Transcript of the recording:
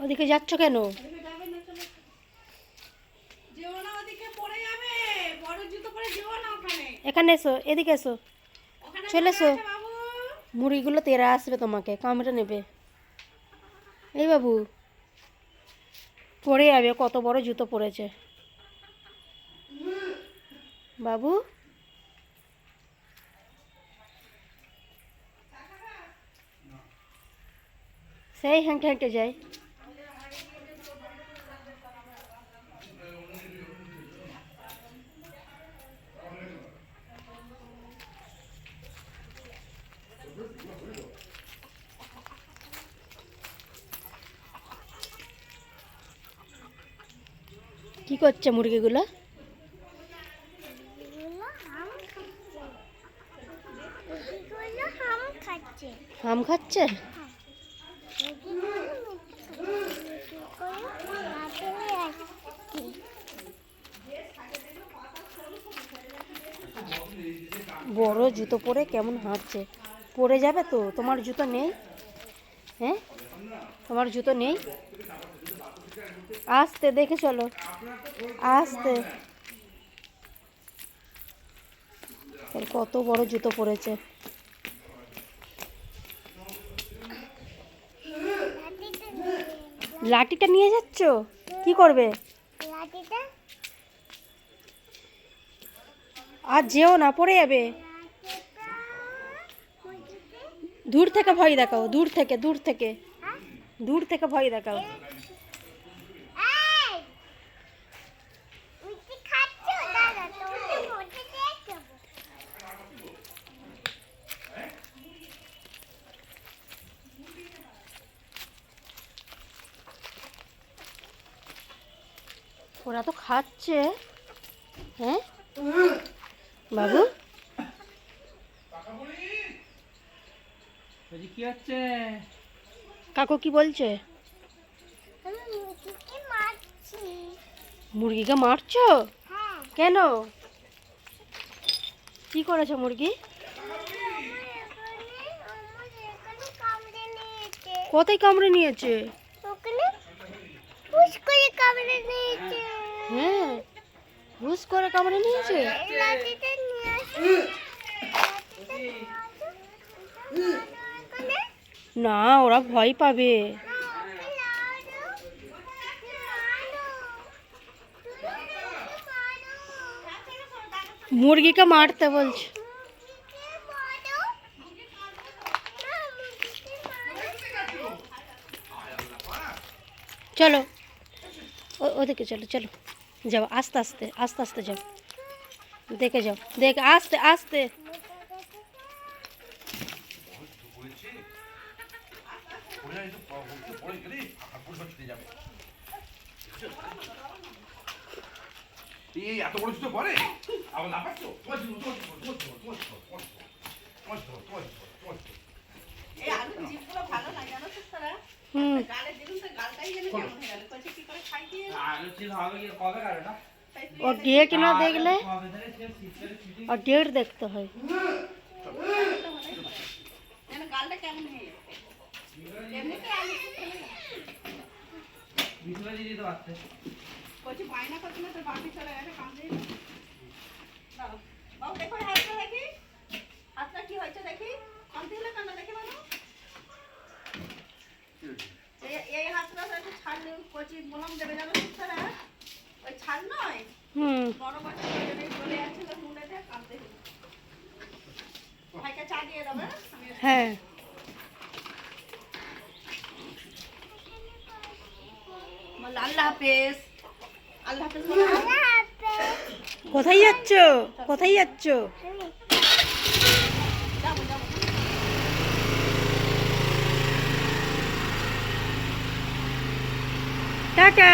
ওদিকে যাচ্ছ কেন? এখানে এসো, এদিকে এসো, চলে এসো। মুড়িগুলো তেরা আসবে, তোমাকে কামড়ে নেবে। এই বাবু, পড়ে যাবে। কত বড় জুতো পরেছে বাবু। সেই হেঁটে হেঁটে যায়। কি করছে মুরগিগুলো? হাম খাচ্ছে। বড় জুতো পরে কেমন হাঁটছে। পড়ে যাবে তো। তোমার জুতো নেই? হ্যাঁ, তোমার জুতো নেই? আস্তে দেখে চলো, আস্তে। কত বড় জুতো পরেছে। লাঠিটা নিয়ে যাচ্ছ? কি করবে? আর যেও না, পড়ে যাবে। দূর থেকে ভয় দেখাও, দূর থেকে, দূর থেকে, দূর থেকে ভয় দেখাও। ওরা তো খাচ্ছে। হ্যাঁ বাবু, কি হচ্ছে? কাকু কি বলছে? মুরগিকে মারছো কেন? কি করেছো মুরগি? কোথায় কামড়ে নিয়েছে? হ্যাঁ, হুস করে কামড়ে নিয়েছে। না, ওরা ভয় পাবে। মুরগিকে মারতে বলছে। চলো ওদিকে, চলো চলো, যাও আস্তে আস্তে, আস্তে আস্তে যাও, দেখে যাও, দেখে আস্তে আস্তে। এত বড় জুতো পরে আবার লাফাচ্ছ? और डेट ना देखले और डेट देखते हैं। হ্যাঁ, আল্লাহ হাফেজ। আল্লাহ হাফেজ। কোথায় যাচ্ছ? কোথায় যাচ্ছ? টাটা।